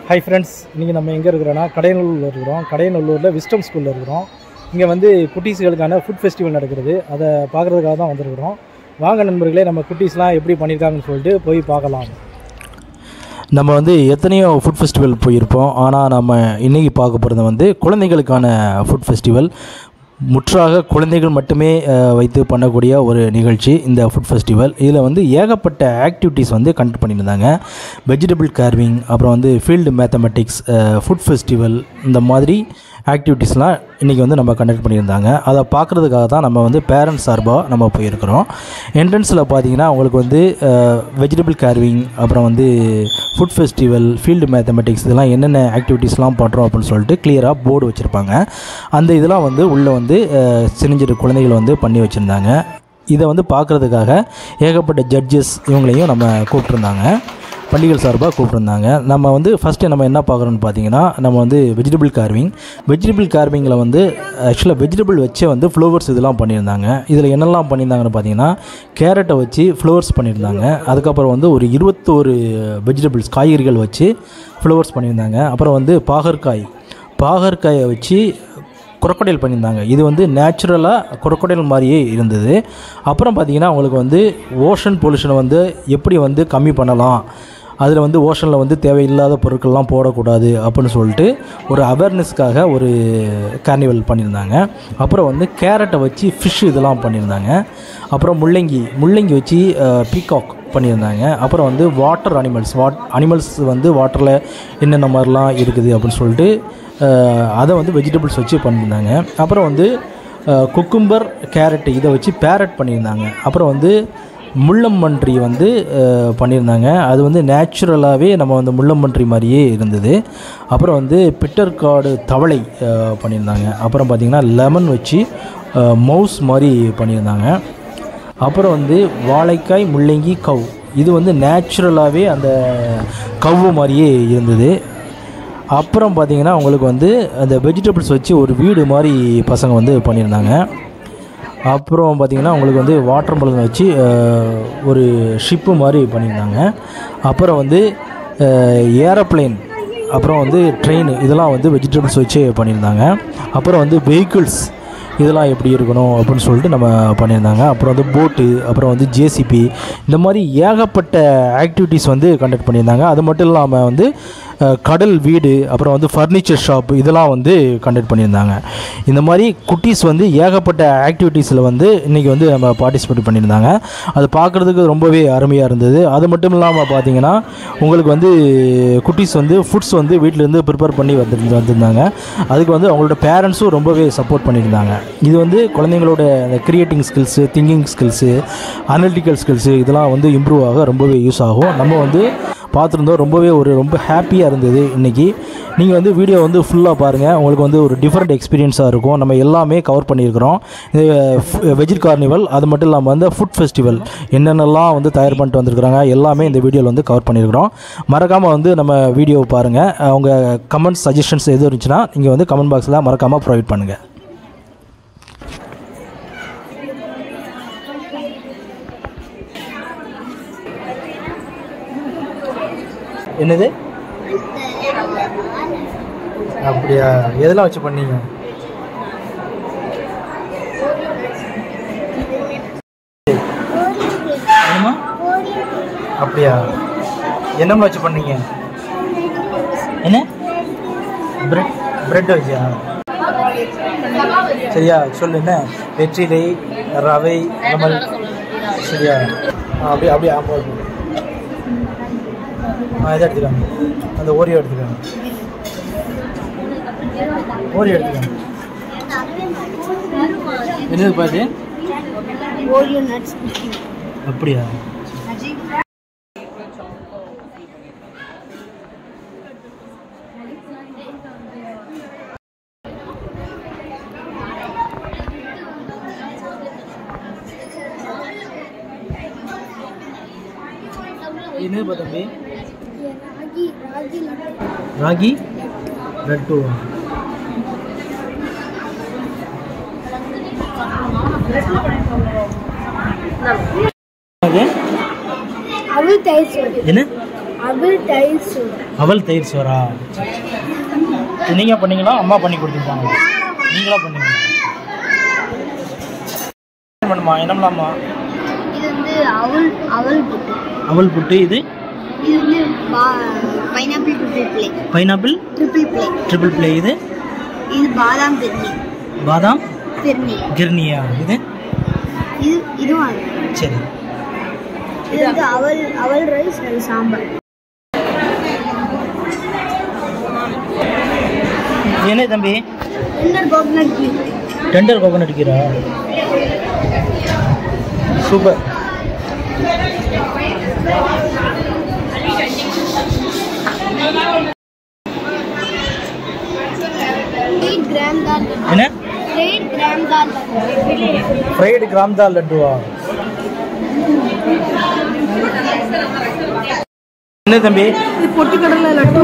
Hi friends, இன்னைக்கு நம்ம எங்க இருக்கறோம்னா கடையநல்லூர்ல இருக்கோம். கடையநல்லூர்ல விஸ்டம் ஸ்கூல்ல இருக்கோம். இங்க வந்து குட்டீஸ்களுக்கான ஃபுட் ஃபெஸ்டிவல் நடக்குது. அத பார்க்கிறதுக்காக தான் வந்திருக்கோம். வாங்க நண்பர்களே, நம்ம குட்டீஸ்லாம் எப்படி பண்ணிருக்காங்கன்னு சொல்லிட்டு போய் பார்க்கலாம். நம்ம வந்து எத்தனையோ ஃபுட் ஃபெஸ்டிவல் போயிருப்போம். ஆனால் நம்ம இன்றைக்கி பார்க்க போகிறது வந்து குழந்தைகளுக்கான ஃபுட் ஃபெஸ்டிவல். முற்றாக குழந்தைகள் மட்டுமே வைத்து பண்ணக்கூடிய ஒரு நிகழ்ச்சி இந்த ஃபுட் ஃபெஸ்டிவல். இதில் வந்து ஏகப்பட்ட ஆக்டிவிட்டீஸ் வந்து கண்டக்ட் பண்ணியிருந்தாங்க. வெஜிடபிள் கார்விங், அப்புறம் வந்து ஃபீல்டு மேத்தமெட்டிக்ஸ், ஃபுட் ஃபெஸ்டிவல், இந்த மாதிரி ஆக்டிவிட்டீஸ்லாம் இன்றைக்கி வந்து நம்ம கண்டக்ட் பண்ணியிருந்தாங்க. அதை பார்க்குறதுக்காக தான் நம்ம வந்து பேரண்ட்ஸ் சார்பாக நம்ம போயிருக்கிறோம். என்ட்ரன்ஸில் பார்த்தீங்கன்னா உங்களுக்கு வந்து வெஜிடபிள் கார்விங், அப்புறம் வந்து ஃபுட் ஃபெஸ்டிவல், ஃபீல்டு மேத்தமெட்டிக்ஸ், இதெல்லாம் என்னென்ன ஆக்டிவிட்டீஸ்லாம் பண்ணுறோம் அப்படின்னு சொல்லிட்டு கிளியராக போர்டு வச்சுருப்பாங்க. அந்த இதெல்லாம் வந்து உள்ளே வந்து சின்னஞ்சிறு குழந்தைகள் வந்து பண்ணி வச்சுருந்தாங்க. இதை வந்து பார்க்குறதுக்காக ஏகப்பட்ட ஜட்ஜஸ் இவங்களையும் நம்ம கூப்பிட்ருந்தாங்க, பண்டிகை சார்பாக கூப்பிட்ருந்தாங்க. நம்ம வந்து ஃபஸ்ட்டு நம்ம என்ன பார்க்குறோன்னு பார்த்தீங்கன்னா, நம்ம வந்து வெஜிடபிள் கார்விங்கில் வந்து ஆக்சுவலாக வெஜிடபிள் வச்சே வந்து ஃப்ளவர்ஸ் இதெல்லாம் பண்ணியிருந்தாங்க. இதில் என்னெல்லாம் பண்ணியிருந்தாங்கன்னு பார்த்தீங்கன்னா, கேரட்டை வச்சு ஃப்ளவர்ஸ் பண்ணியிருந்தாங்க. அதுக்கப்புறம் வந்து ஒரு 21 வெஜிடபிள்ஸ், காய்கறிகள் வச்சு ஃப்ளவர்ஸ் பண்ணியிருந்தாங்க. அப்புறம் வந்து பாகற்காயை வச்சு குரோக்கடைல் பண்ணியிருந்தாங்க. இது வந்து நேச்சுரலாக குரோக்கடைல் மாதிரியே இருந்தது. அப்புறம் பார்த்திங்கன்னா அவங்களுக்கு வந்து ஓஷன் பொல்யூஷனை வந்து எப்படி வந்து கம்மி பண்ணலாம், அதில் வந்து ஓஷனில் வந்து தேவையில்லாத பொருட்கள்லாம் போடக்கூடாது அப்படின்னு சொல்லிட்டு ஒரு அவேர்னஸ்க்காக ஒரு கார்னிவல் பண்ணியிருந்தாங்க. அப்புறம் வந்து கேரட்டை வச்சு ஃபிஷ் இதெல்லாம் பண்ணியிருந்தாங்க. அப்புறம் முள்ளங்கி வச்சு பீகாக் பண்ணியிருந்தாங்க. அப்புறம் வந்து வாட்டர் அனிமல்ஸ் வந்து வாட்டரில் என்னென்ன மாதிரிலாம் இருக்குது அப்படின்னு சொல்லிட்டு அதை வந்து வெஜிடபிள்ஸ் வச்சு பண்ணியிருந்தாங்க. அப்புறம் வந்து குக்கும்பர், கேரட் இதை வச்சு பேரட் பண்ணியிருந்தாங்க. அப்புறம் வந்து முள்ளம்பன்றி வந்து பண்ணியிருந்தாங்க. அது வந்து நேச்சுரலாகவே நம்ம வந்து முள்ளம்பன்றி மாதிரியே இருந்தது. அப்புறம் வந்து பிட்டர்காடு தவளை பண்ணியிருந்தாங்க. அப்புறம் பார்த்திங்கன்னா லெமன் வச்சு மவுஸ் மாதிரி பண்ணியிருந்தாங்க. அப்புறம் வந்து வாழைக்காய், முள்ளங்கி, கவ், இது வந்து நேச்சுரலாகவே அந்த கவ்வு மாதிரியே இருந்தது. அப்புறம் பார்த்திங்கன்னா உங்களுக்கு வந்து அந்த வெஜிடபிள்ஸ் வச்சு ஒரு வீடு மாதிரி பசங்க வந்து பண்ணியிருந்தாங்க. அப்புறம் பார்த்திங்கன்னா உங்களுக்கு வந்து வாட்டர் மெலன் வச்சு ஒரு ஷிப்பு மாதிரி பண்ணியிருந்தாங்க. அப்புறம் வந்து ஏரோப்ளேன், அப்புறம் வந்து ட்ரெயின், இதெல்லாம் வந்து வெஜிடபிள்ஸ் வச்சு பண்ணியிருந்தாங்க. அப்புறம் வந்து வெஹிக்கிள்ஸ் இதெல்லாம் எப்படி இருக்கணும் அப்படின்னு சொல்லிட்டு நம்ம பண்ணியிருந்தாங்க. அப்புறம் வந்து போட்டு, அப்புறம் வந்து ஜேசிபி, இந்த மாதிரி ஏகப்பட்ட ஆக்டிவிட்டீஸ் வந்து கண்டக்ட் பண்ணியிருந்தாங்க. அது மட்டும் இல்லாமல் வந்து கடல் வீடு, அப்புறம் வந்து ஃபர்னிச்சர் ஷாப், இதெல்லாம் வந்து கண்டக்ட் பண்ணியிருந்தாங்க. இந்த மாதிரி குட்டீஸ் வந்து ஏகப்பட்ட ஆக்டிவிட்டீஸில் வந்து இன்றைக்கி வந்து நம்ம பார்ட்டிசிபேட் பண்ணியிருந்தாங்க. அது பார்க்குறதுக்கு ரொம்பவே அருமையாக இருந்தது. அது மட்டும் இல்லாமல் பார்த்திங்கன்னா உங்களுக்கு வந்து குட்டீஸ் வந்து ஃபுட்ஸ் வந்து வீட்டிலேருந்து ப்ரிப்பேர் பண்ணி வந்திருந்தாங்க. அதுக்கு வந்து அவங்களோட பேரண்ட்ஸும் ரொம்பவே சப்போர்ட் பண்ணியிருந்தாங்க. இது வந்து குழந்தைங்களோட அந்த creating skills, thinking skills, analytical skills, இதெல்லாம் வந்து இம்ப்ரூவ் ஆக ரொம்பவே யூஸ் ஆகும். நம்ம வந்து பார்த்துருந்தோம், ரொம்ப ஹாப்பியாக இருந்தது. இன்றைக்கி நீங்கள் வந்து வீடியோ வந்து ஃபுல்லாக பாருங்கள், உங்களுக்கு வந்து ஒரு டிஃப்ரெண்ட் எக்ஸ்பீரியன்ஸாக இருக்கும். நம்ம எல்லாமே கவர் பண்ணியிருக்கிறோம். வெஜ் கார்னிவல், அது மட்டும் இல்லாமல் வந்து ஃபுட் ஃபெஸ்டிவல் என்னென்னலாம் வந்து தயார் பண்ணிட்டு வந்திருக்கிறாங்க எல்லாமே இந்த வீடியோவில் வந்து கவர் பண்ணியிருக்கிறோம். மறக்காமல் வந்து நம்ம வீடியோவை பாருங்கள். உங்கள் கமெண்ட்ஸ், சஜஷன்ஸ் எதுவும் இருந்துச்சுன்னா நீங்கள் வந்து கமெண்ட் பாக்ஸில் மறக்காமல் ப்ரொவைட் பண்ணுங்கள். என்னது அப்படியா? எதெல்லாம் வச்சு பண்ணீங்க? அப்படியா? என்னம்மா வச்சு பண்ணீங்க? என்ன பிரெட் வச்சியா? சரியா சொல்லு. என்ன வெற்றிலை, ரவை, லெமன், சரியா? அப்படியே ஆமாம், இதை எடுத்துக்காங்க, அந்த ஓரியோ எடுத்துக்காங்க, என்னது பாரு? Oreo nuts. அப்படியா? என்னது பா தம்பி? ராகி லட்டு. அவல் தயிர் சோறு. என்ன அவல் தயிர் சோறா? நீங்கள் பண்ணீங்களா அம்மா பண்ணி கொடுத்துருப்பாங்க? நீங்களா பண்ணீங்க? பண்ணுமா என்னம்லாமா? இது வந்து அவல் புட்டு. அவல் புட்டு. இது வந்து pineapple triple play. Pineapple triple play. இது பாதாம் கிர்னி. பாதாம் கிர்னியா? இதுவும் சரி. இது வந்து அவல் ரைஸ் சாம்பார். என்ன தம்பி? டெண்டர் கோகோனட் கீரா? சூப்பர். என்ன? ஃப்ரைடு கிராம் தால் லட்டுவா? என்ன தம்பி? இது பொட்டுக்கடலை லட்டு,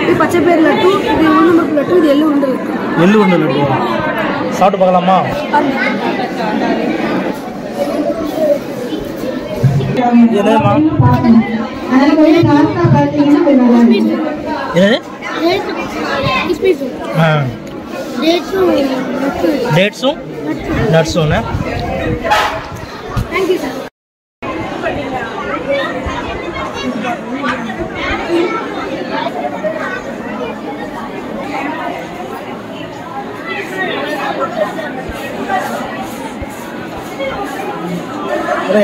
இது பச்சை பயிர் லட்டு, இது உளுந்தம்பருப்பு லட்டு, இது எள்ளு உருண்டை லட்டு. எள்ளு உருண்டை லட்டுவா? சாப்பிட்டு பார்க்கலாமா? என்னதுமா? என்னது? டேட்ஸும் நட்ஸும். Thank you sir.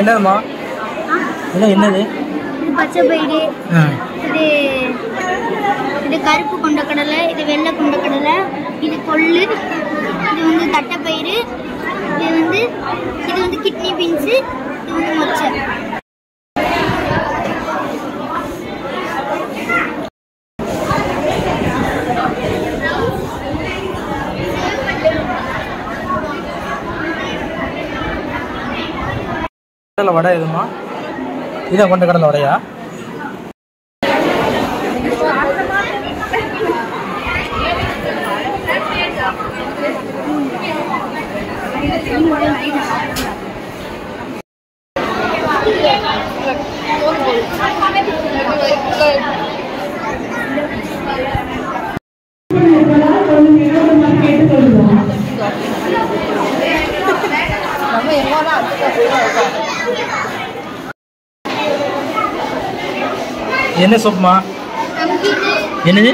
என்னதுமா? என்னது? இது பச்சை பயிறு, இது கருப்பு கொண்டக்கடலை, இது வெள்ளை கொண்டக்கடலை, இது கொள்ளு, இது வந்து தட்டைப்பயிறு, இது வந்து கிட்னி பீன்ஸு, இது வந்து மொச்சை. கடலை வடை எதுமா? இதான் கொண்ட கடலை வடையா? என்ன சோப்புமா? என்னது?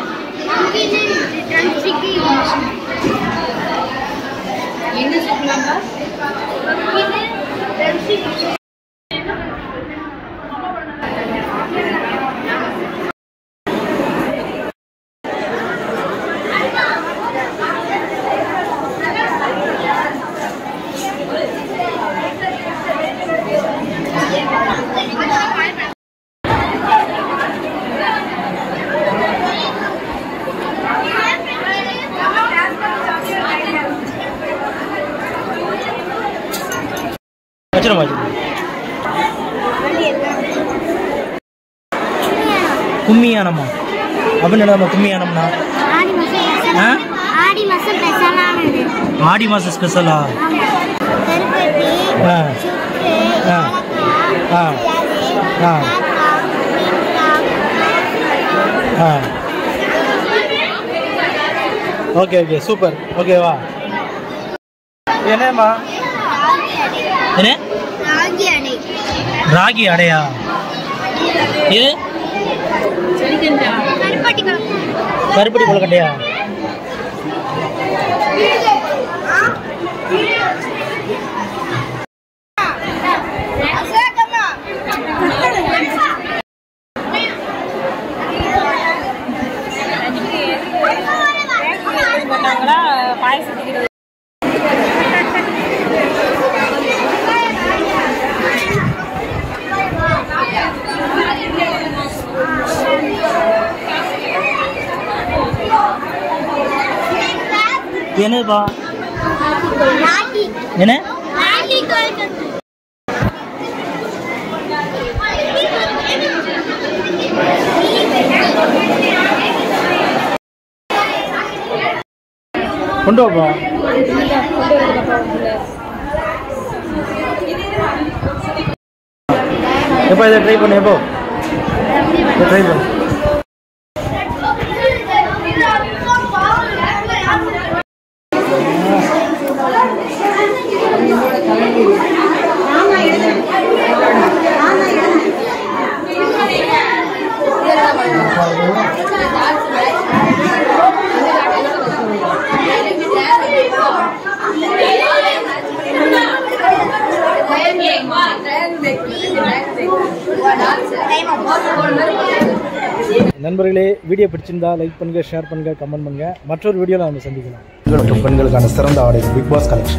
கும்மியானமா? அப்படின்னு நம்ம கும்மியானம்னா ஆடி மாசம் ஸ்பெஷலா? Okay okay super. ஓகேவா? என்னம்மா? என்ன? ராகி அடையா? இது கருப்பட்டி கொழுக்கட்டையா? என்னப்பா? என்ன? கொண்டு வாப்பா. எப்போ இதை ட்ரை பண்ணு? எப்போ? ட்ரை பண்ணு. நண்பர்களே, வீடியோ பிடிச்சிருந்தா லைக் பண்ணுங்கள், ஷேர் பண்ணுங்கள், கமெண்ட் பண்ணுங்கள். மற்றொரு வீடியோவில் நம்ம சந்திக்கலாம். பெண்களுக்கான சிறந்த ஆடை பிக் பாஸ் கலெக்ஷன்.